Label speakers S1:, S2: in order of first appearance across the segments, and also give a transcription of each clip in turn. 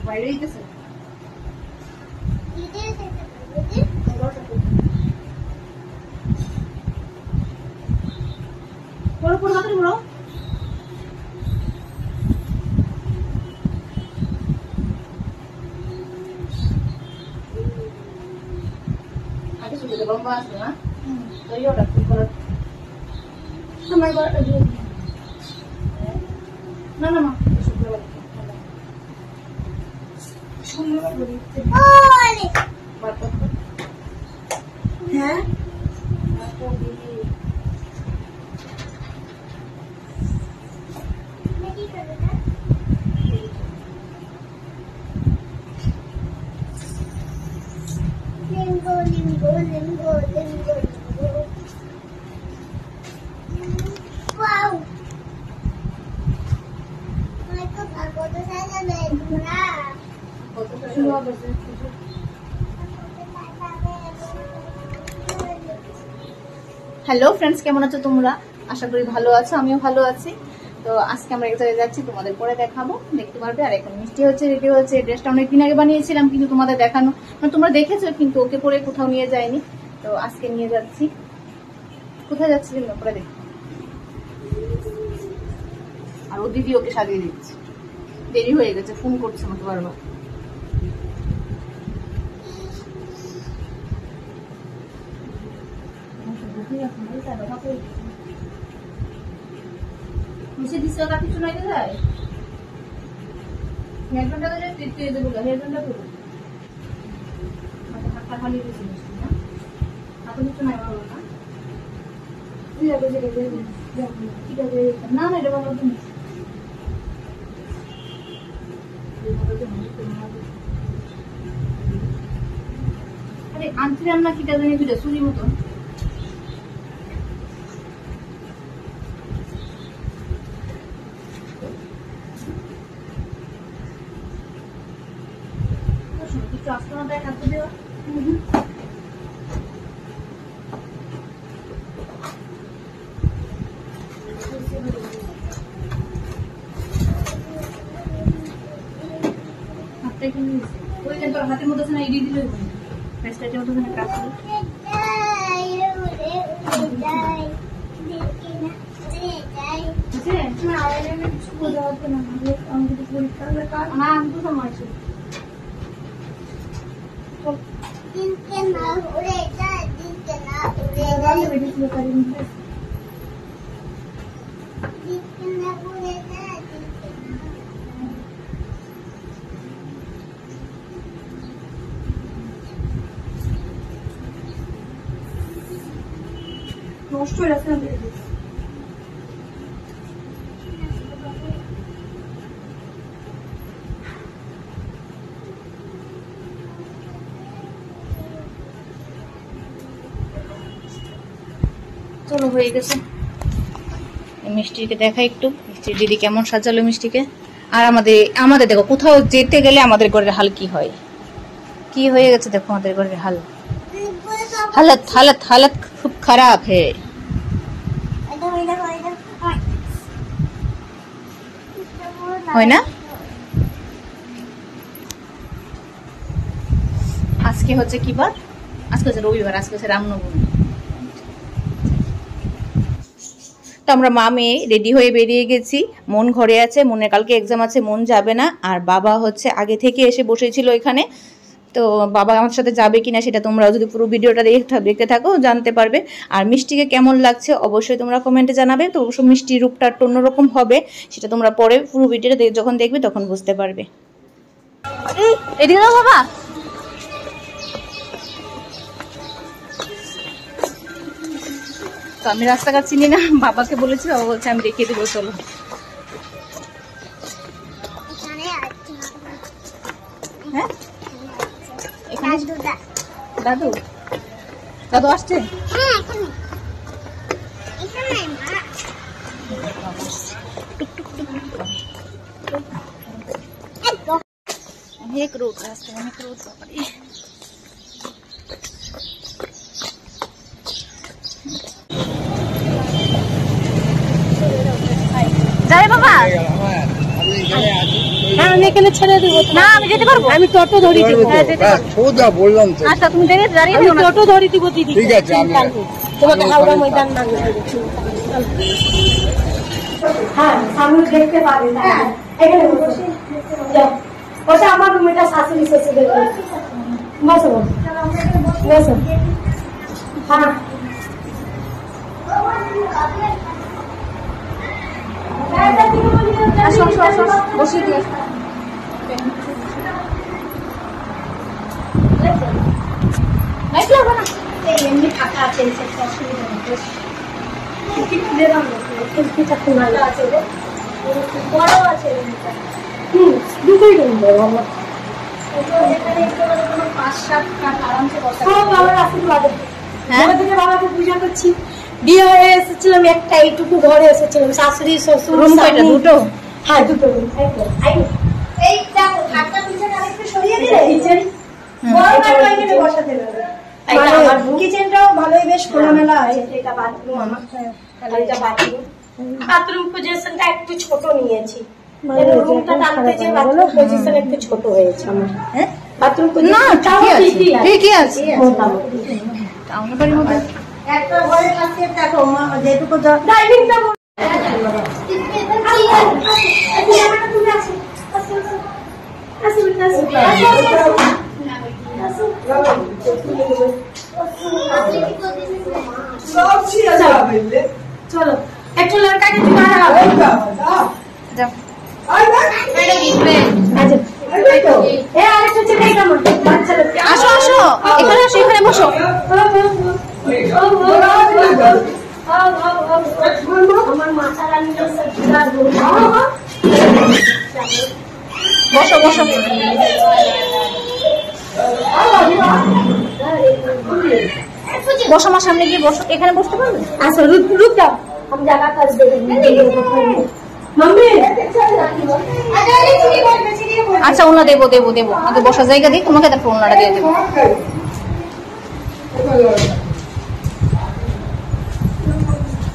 S1: বাইরেই গেছে বড় বড় হাতে বড় আগে শুধু লম্বা আছে না তো ইওটা কি করে আমার বড়টা দিয়ে না না মা শুধু বড় সুন্দর করে ওরে বাট হ্যাঁ
S2: Wow. Michael, aku tuh saya benar.
S1: Hello friends, কেমন আছো তোমরা? আশা করি ভালো আছো, আমিও ভালো আছি। তো আজকে আমরা এক জায়গায় যাচ্ছি, তোমাদের পরে দেখাবো, দেখতে পারবে। আর এখন মিষ্টি হচ্ছে, রেডি হচ্ছে। ড্রেসটা অনেকদিন আগে বানিয়েছিলাম, কিন্তু তোমাদের দেখানো মানে তোমরা দেখেছো, কিন্তু ওকে পরে কোথাও নিয়ে যায়নি। তো আজকে নিয়ে যাচ্ছি। কোথায় যাচ্ছি পরে দেখো। আর ও দিদি ওকে সাজিয়ে দিচ্ছে। দেরি হয়ে গেছে, ফোন করছে আমাকে বারবার। মিশে দিচ্ছে ওটা কিছু নাই যায়। হেডফোনটা ধরে টিপতে দেবো, হেডফোনটা দেবো। হাতটা খালি দিয়েছি না, হাতে কিছু নাই বাবা না। না না, এটা বাবা তুমি আরে আনছি রান্না কিটা জানি দুটো চুরি মতন। কিছু আসতে না দেয় খাদ্য দেওয়া। হাতটা এখানে নিয়েছে ওই যে তোর হাতের মধ্যে না ইডি দিলে ফেসটার মধ্যে না কাজ করে। আমি তো সময় আছে। নষ্ট হয়ে যাচ্ছে না। চলো হয়ে গেছে। মিষ্টিকে দেখা একটু, মিষ্টির দিদি কেমন সাজালো মিষ্টিকে। আর আমাদের দেখো, কোথাও যেতে গেলে আমাদের ঘরের হাল কি হয়, কি হয়ে গেছে দেখো আমাদের ঘরের হাল। হালত হালত হালত খুব খারাপ হে। হয় না? আজকে হচ্ছে কি বার? আজকে হচ্ছে রবিবার, আজকে হচ্ছে রামনবমী। তো আমরা মা মেয়ে রেডি হয়ে বেরিয়ে গেছি। মন ঘরে আছে, মনের কালকে এক্সাম আছে, মন যাবে না। আর বাবা হচ্ছে আগে থেকে এসে বসেছিল এখানে। তো বাবা আমার সাথে যাবে কিনা সেটা তোমরাও যদি পুরো ভিডিওটা দেখতে থাকো জানতে পারবে। আর মিষ্টিকে কেমন লাগছে অবশ্যই তোমরা কমেন্টে জানাবে। তো অবশ্য মিষ্টির রূপটা একটু অন্যরকম হবে, সেটা তোমরা পরে পুরো ভিডিওটা যখন দেখবে তখন বুঝতে পারবে। এদিকে দাও বাবা। তো আমি রাস্তাঘাট চিনি না, বাবাকে বলেছি, বাবা বলছে আমি দেখিয়ে দেবো, চলো। হ্যাঁ, এখানে দাদু দাদু আসছে। অনেক রোদ, রাস্তায় অনেক রোদ। যাই বাবা,
S3: হ্যাঁ আমি এখানে ছেড়ে দেবো।
S1: না আমি যেতে পারবো,
S3: আমি টোটো ধরে দিব।
S1: হ্যাঁ যেতে পারবো।
S4: সোজা বললাম তো।
S1: আচ্ছা তুমি দাঁড়িয়ে
S3: আমি
S1: দিও না।
S3: টোটো ধরে দিব দিদি।
S4: ঠিক আছে, আমি-
S3: তোমাকে হাওড়া ময়দান না যেতে দিচ্ছি। হ্যাঁ সামনে দেখতে পাবে। হ্যাঁ এখানে বসে যাও। বসে আমার রুমেটা শাশুড়ি শ্বশুর দেখবে। বসো বসো। হ্যাঁ
S1: আসো আসো আসো বসিয়ে দিয়ে আসো। লাইট লাগবে না।
S3: এমনি ফাঁকা আছে, সেটা অসুবিধা নেই। কি খুলে দাও না, এটা খোলা আছে রে। বড় আছে রুমটা। দুটোই রুম বড় আমার। এখানে একটু 5-7 কাঠ আরামসে বসা। হ্যাঁ বাবার আশীর্বাদ।
S1: হ্যাঁ
S3: থেকে বাবাকে পূজা করছি। বিয়ে হয়ে এসেছিলাম একটা, এইটুকু ঘরে এসেছিলাম, শাশুড়ি শ্বশুর।
S1: রুম কয়টা? দুটো?
S3: হ্যাঁ দুটো রুম। এই দেখো খাটটা পিছনে আরেকটু সরিয়ে দিলে কিচেন বড় আর ওইখানে বসাতে পারবে।
S1: এটা আমার room।
S3: কিচেনটাও ভালোই বেশ খোলামেলা আছে। এটা বাথরুম আমার। আর এটা বাথরুম। বাথরুম পজিশনটা একটু ছোট নিয়েছি। রুমটা টানতে যে বাথরুম পজিশন একটু ছোট হয়েছে আমার।
S1: হ্যাঁ
S3: বাথরুম
S1: না
S3: পজিশন
S1: ঠিকই আছে। টাউনের বাড়ির মধ্যে
S3: একটা ঘরের কাছে দেখো মা যেটুকু ডাইনিংটা চলো একটু লড়কাকে
S1: যাও। আসো আসো এখানে আসো, এখানে বসো।
S3: আমার মাথা রান্না
S1: বসো বসো। বসো আমার সামনে গিয়ে বসো, এখানে বসতে পারবে?
S3: আচ্ছা রুক যাও, हम जगह कर देंगे। मम्मी
S1: আচ্ছা ওনা দেবো দেবো দেবো, আগে বসার জায়গা দিই তোমাকে, তারপর ওনাটা দিয়ে দেবো।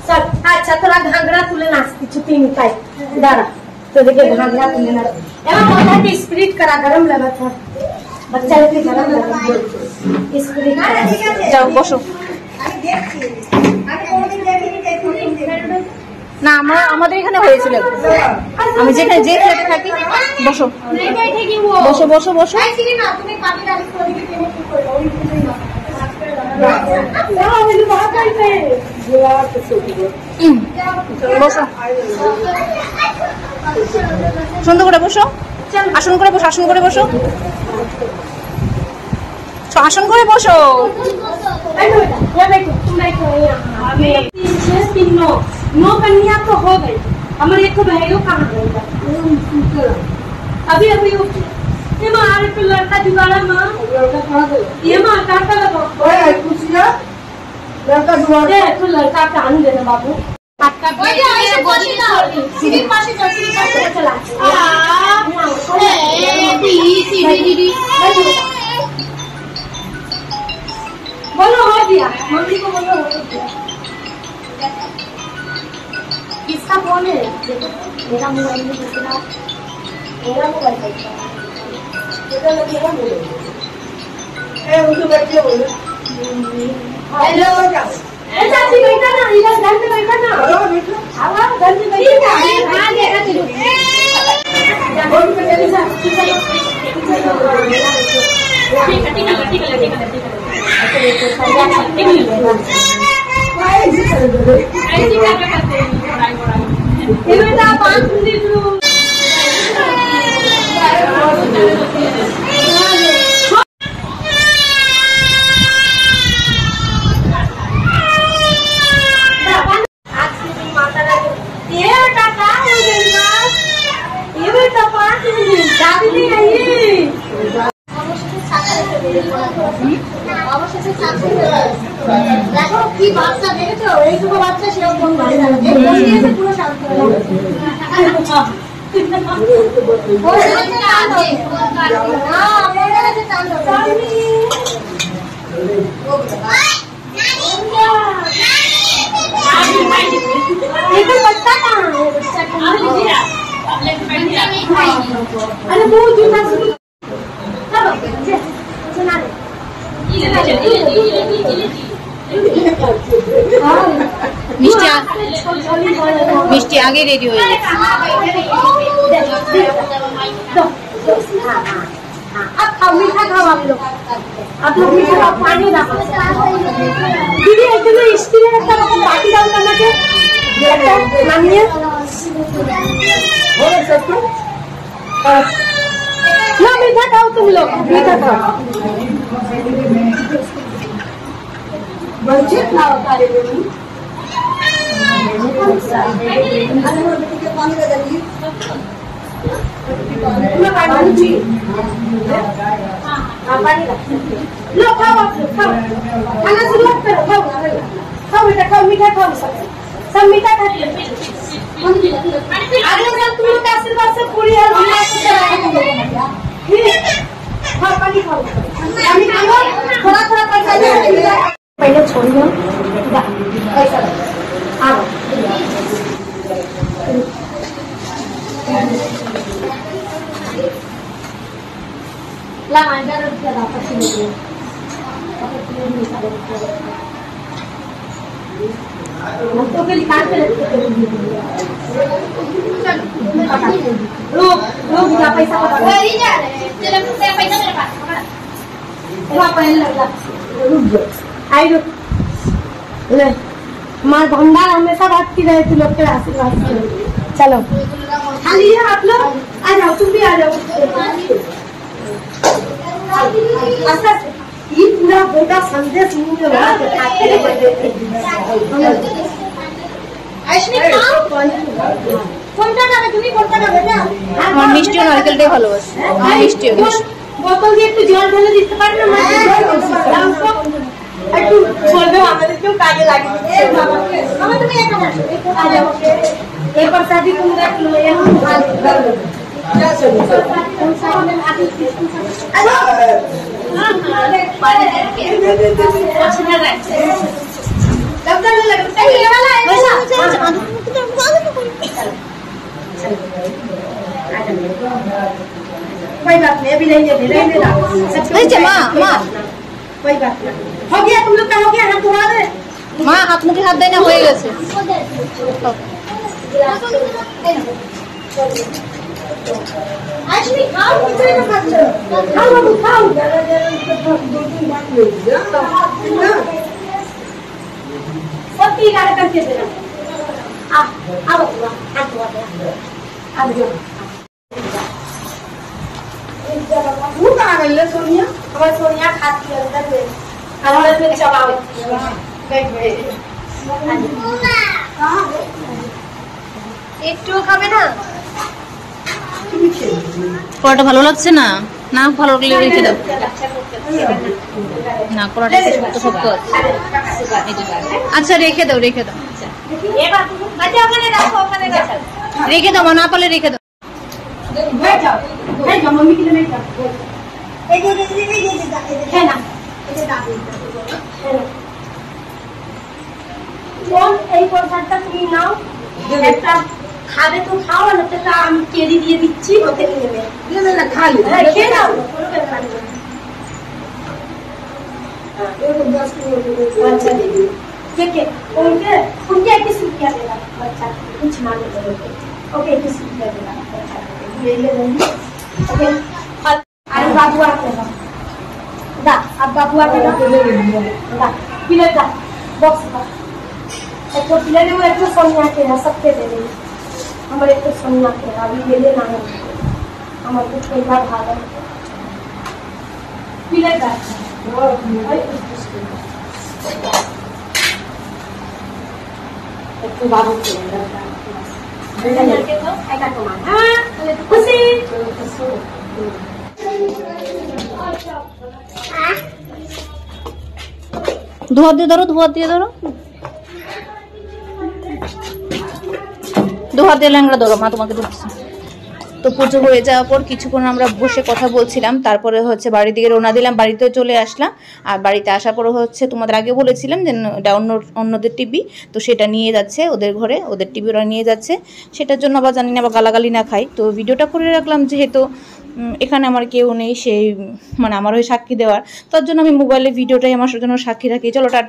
S3: चल अच्छा तोरा घाघरा तुले नाचती छुट्टी निकाय दारा तो देखे घाघरा तुले नाच एमा मोटा के स्प्रिट करा गरम लगा था बच्चा के गरम लगा स्प्रिट
S1: যাও বসো। না আমাদের এখানে হয়েছিল, আমি যেখানে যে ফ্ল্যাটে থাকি। বসো বসো বসো বসো। বসো সুন্দর করে বসো, আসন করে বসো, আসন করে বসো, আসন করে বসো।
S3: नो कन्या तो हो गई, हमारे एक भाइयों कहाँ गई? अभी अभी ये माँ तो लड़का जुगाड़ा माँ, लड़का कहाँ गई? ये माँ काटा लगा लड़का जुगाड़े तो लड़का कान देना बाबू। बोलो हो दिया, मम्मी को बोलो हो दिया। किसका फोन है? मेरा मोबाइल में किसका? मेरा मोबाइल है। इधर लगेगा बोलो। ए उनको बैठिए बोलो। हेलो। ए चाची बैठा ना, इधर घर में बैठा ना। हेलो बैठो। आवा घर में बैठो। ठीक है, आ जाएगा तेरे। बोल के चली जा। ठीक है ठीक है ठीक है ठीक है। দেখো কি বাচ্চা দেখেছো, এইটুকু বাচ্চা সেরকম ভালো লাগে পুরো শান্ত बच्चा कहाँ है? अरे वो जूता चलो चला दे
S1: मिष्टी आगे रेडी हो गई।
S3: अब खाओ मीठा खाओ आप लोग मीठा खाओ पानी रखो दीदी एक्चुअली स्टील একটা বাটি দাও আমাকে একটা নামিয়ে ना मीठा खाओ तुम लोग मीठा खाओ बच्चे खाओ सारे लो खाओ आप लोग खाओ खाना शुरुआत करो खाओ खाओ बेटा खाओ मीठा खाओ सब मीठा खाते हैं अगले साल तुम लोग का आशीर्वाद से पूरी और खाओ पानी खाओ थोड़ा थोड़ा पैसा पहले छोड़ दो पैसा आओ ला अंदर लगा पछी तो के निकाल के रुक जा पैसा नहीं जा रहे तेरे से पैसा मेरे पास वहां पहले लगा रुक जा आई रुक ले मां भंडार हमेशा बात की रहे तू लोग के आशीर्वाद से चलो खाली है आप लोग आ जाओ तुम भी आ जाओ अच्छा ये पूरा बेटा संदेश मुंह में लगा के खाते ऐसे खाओ কোনটা খাবে তুমি কোনটা খাবে না
S1: আমার মিষ্টি নারকেলটাই ভালোবাসি আমার মিষ্টি
S3: বোতল দিয়ে একটু জল ঢেলে দিতে পারবে না মাঝে একটু বলবে আমাদের কেউ কাজে লাগিয়ে দিচ্ছে বাবা তুমি এখানে আসো आ जाओ एक बार शादी तुम देख लो ये हम हाल कर लो क्या चलो पानी कोई बात नहीं अभी नहीं रहने
S1: माँ
S3: कोई बात नहीं हो गया तुम लोग का हो गया हाथ धुआ दे
S1: माँ हाथ मुखे हाथ देना হয়ে গেছে
S3: actually खाओ कितने का खाओ खाओ बाबू खाओ सब पी गाड़ करके देना आ अब हाथ धुआ दे अब जाओ वो कहाँ गई है सोनिया हमारी सोनिया खाती है अंदर में हमारे में चबाओ बैठ बैठ একটু খাবে না
S1: কড়াটা ভালো লাগছে না না ভালো লাগলে রেখে দাও না কড়াটা শক্ত শক্ত আছে আচ্ছা রেখে দাও
S3: এবার আচ্ছা ওখানে রাখো
S1: রেখে দাও না পারলে রেখে দাও
S3: बैठ जाओ मम्मी के लिए बैठ जाओ है ना কোন এই প্রসাদটা তুমি নাও একটা খাবে তো খাও না তো আমি কেরি দিয়ে দিচ্ছি ওকে নিয়ে নেবে না খা লো খেয়ে নাও কোনো ব্যাপার নেই हां एक 10 किलो अच्छा दीदी ठीक है उनके किस क्या देगा बच्चा कुछ मांगे तो ओके किस क्या देगा बच्चा ले ले ओके अरे बाबू आते हैं दा अब बाबू आते हैं दा पिले दा बॉक्स का एक तो पिले ने वो एक तो सोनिया के है सबके दे दे हमारे एक तो सोनिया के अभी ले लेना है हमारे कुछ कई बार भागा पिले दा एक तो बाबू के खुशी
S1: ধোয়া দিয়ে ধরো ধোয়া দিয়ে ল্যাংড়া ধরো মা তোমাকে ধরছে তো পুজো হয়ে যাওয়ার পর কিছুক্ষণ আমরা বসে কথা বলছিলাম, তারপরে হচ্ছে বাড়ির দিকে রওনা দিলাম, বাড়িতেও চলে আসলাম। আর বাড়িতে আসার পরে হচ্ছে তোমাদের আগে বলেছিলাম যে এটা অন্যদের টিভি, তো সেটা নিয়ে যাচ্ছে ওদের ঘরে, ওদের টিভি ওরা নিয়ে যাচ্ছে, সেটার জন্য আবার জানি না আবার গালাগালি না খাই। তো ভিডিওটা করে রাখলাম, যেহেতু এখানে আমার কেউ নেই সেই মানে আমার হয়ে সাক্ষী দেওয়ার, তার জন্য আমি মোবাইলে ভিডিওটাই আমার জন্য সাক্ষী রাখি। চলো টাটা।